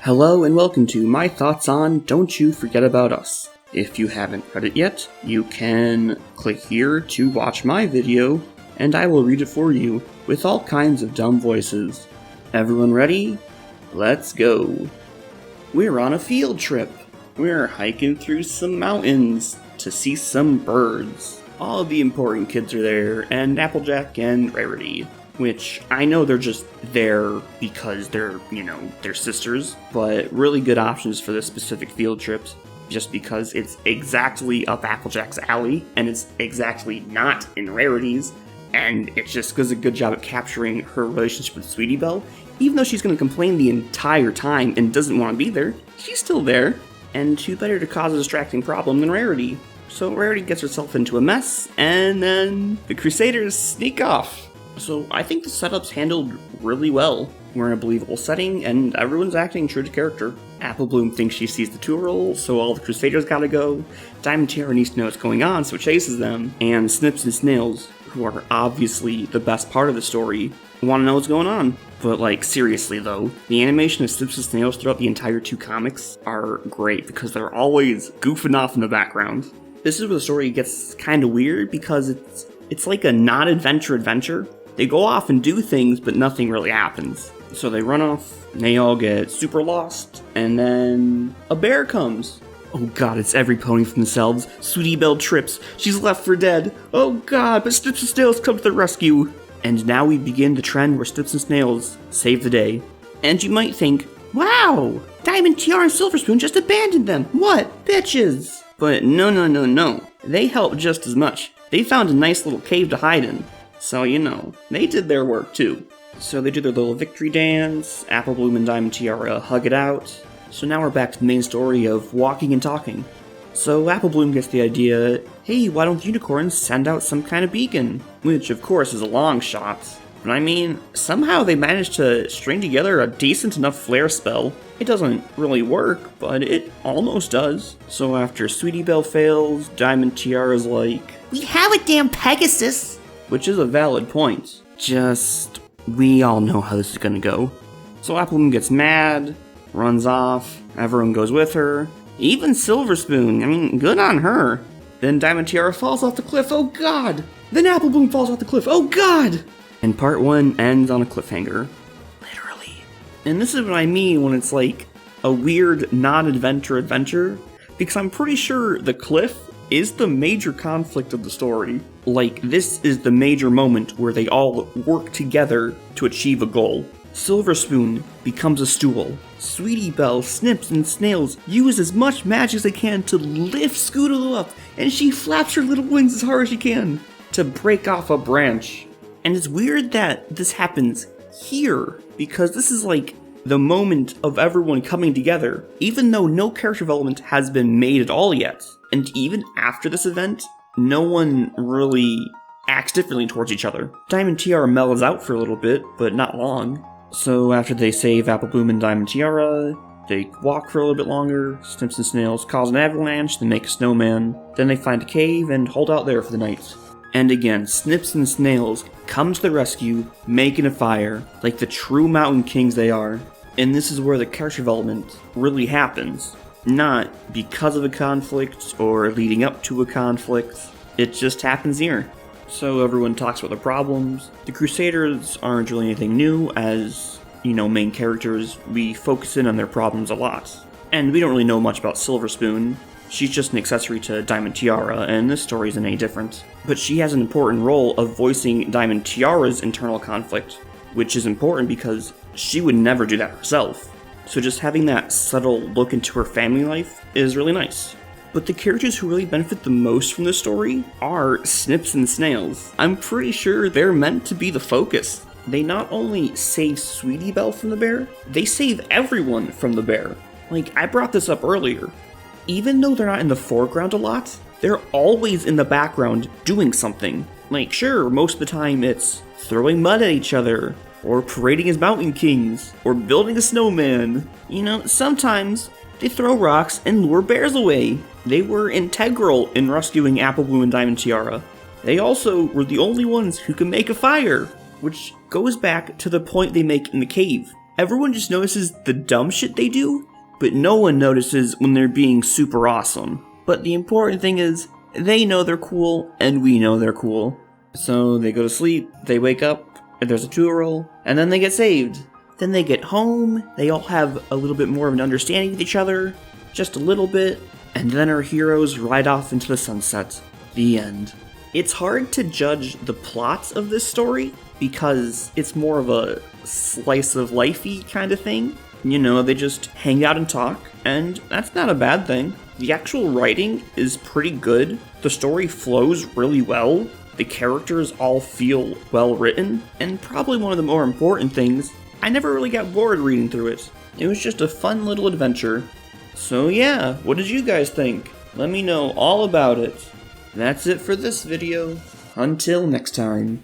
Hello and welcome to my thoughts on Don't You Forget About Us. If you haven't read it yet, you can click here to watch my video, and I will read it for you with all kinds of dumb voices. Everyone ready? Let's go. We're on a field trip. We're hiking through some mountains to see some birds. All of the important kids are there, and Applejack and Rarity. Which, I know they're just there because they're sisters, but really good options for this specific field trips, just because it's exactly up Applejack's alley, and it's exactly not in Rarity's, and it just does a good job at capturing her relationship with Sweetie Belle. Even though she's going to complain the entire time and doesn't want to be there, she's still there, and who better to cause a distracting problem than Rarity? So Rarity gets herself into a mess, and then the Crusaders sneak off. So I think the setup's handled really well. We're in a believable setting, and everyone's acting true to character. Apple Bloom thinks she sees the Tourle, so all the Crusaders gotta go. Diamond Tiara needs to know what's going on, so chases them. And Snips and Snails, who are obviously the best part of the story, want to know what's going on. But seriously though, the animation of Snips and Snails throughout the entire two comics are great, because they're always goofing off in the background. This is where the story gets kinda weird, because it's like a non-adventure adventure. They go off and do things, but nothing really happens. So they run off, and they all get super lost, and then a bear comes. Oh god, it's every pony for themselves. Sweetie Belle trips. She's left for dead. Oh god, but Snips and Snails come to the rescue. And now we begin the trend where Snips and Snails save the day. And you might think, wow, Diamond Tiara and Silver Spoon just abandoned them. What bitches? But no. They helped just as much. They found a nice little cave to hide in. So, they did their work too. So they do their little victory dance, Apple Bloom and Diamond Tiara hug it out. So now we're back to the main story of walking and talking. So Apple Bloom gets the idea, hey, why don't the unicorns send out some kind of beacon? Which, of course, is a long shot. But somehow they managed to string together a decent enough flare spell. It doesn't really work, but it almost does. So after Sweetie Belle fails, Diamond Tiara's like, we have a damn Pegasus! Which is a valid point. We all know how this is gonna go. So Apple Bloom gets mad, runs off, everyone goes with her. Even Silver Spoon, good on her. Then Diamond Tiara falls off the cliff, oh god! Then Apple Bloom falls off the cliff, oh god! And part 1 ends on a cliffhanger. Literally. And this is what I mean when it's like a weird non-adventure adventure, because I'm pretty sure the cliff is the major conflict of the story. This is the major moment where they all work together to achieve a goal. Silver Spoon becomes a stool. Sweetie Belle, Snips, and Snails use as much magic as they can to lift Scootaloo up, and she flaps her little wings as hard as she can to break off a branch. And it's weird that this happens here, because this is the moment of everyone coming together, even though no character development has been made at all yet. And even after this event, no one really acts differently towards each other. Diamond Tiara mellows out for a little bit, but not long. So after they save Apple Bloom and Diamond Tiara, they walk for a little bit longer, Snips and Snails cause an avalanche, they make a snowman, then they find a cave and hold out there for the night. And again, Snips and Snails come to the rescue, making a fire, like the true mountain kings they are. And this is where the character development really happens. Not because of a conflict or leading up to a conflict, it just happens here. So everyone talks about their problems. The Crusaders aren't really anything new, as, main characters, we focus in on their problems a lot. And we don't really know much about Silver Spoon. She's just an accessory to Diamond Tiara, and this story isn't any different. But she has an important role of voicing Diamond Tiara's internal conflict, which is important because she would never do that herself. So just having that subtle look into her family life is really nice. But the characters who really benefit the most from this story are Snips and Snails. I'm pretty sure they're meant to be the focus. They not only save Sweetie Belle from the bear, they save everyone from the bear. I brought this up earlier. Even though they're not in the foreground a lot, they're always in the background doing something. Sure, most of the time it's throwing mud at each other, or parading as mountain kings, or building a snowman. Sometimes they throw rocks and lure bears away. They were integral in rescuing Apple Bloom and Diamond Tiara. They also were the only ones who could make a fire, which goes back to the point they make in the cave. everyone just notices the dumb shit they do, but no one notices when they're being super awesome. But the important thing is, they know they're cool, and we know they're cool. So they go to sleep, they wake up, and there's a tutorial, and then they get saved. Then they get home, they all have a little bit more of an understanding of each other, just a little bit, and then our heroes ride off into the sunset. The end. It's hard to judge the plots of this story, because it's more of a slice of life-y kind of thing. You know, they just hang out and talk, and that's not a bad thing. The actual writing is pretty good, the story flows really well, the characters all feel well written, and probably one of the more important things, I never really got bored reading through it. It was just a fun little adventure. So yeah, what did you guys think? Let me know all about it. That's it for this video. Until next time.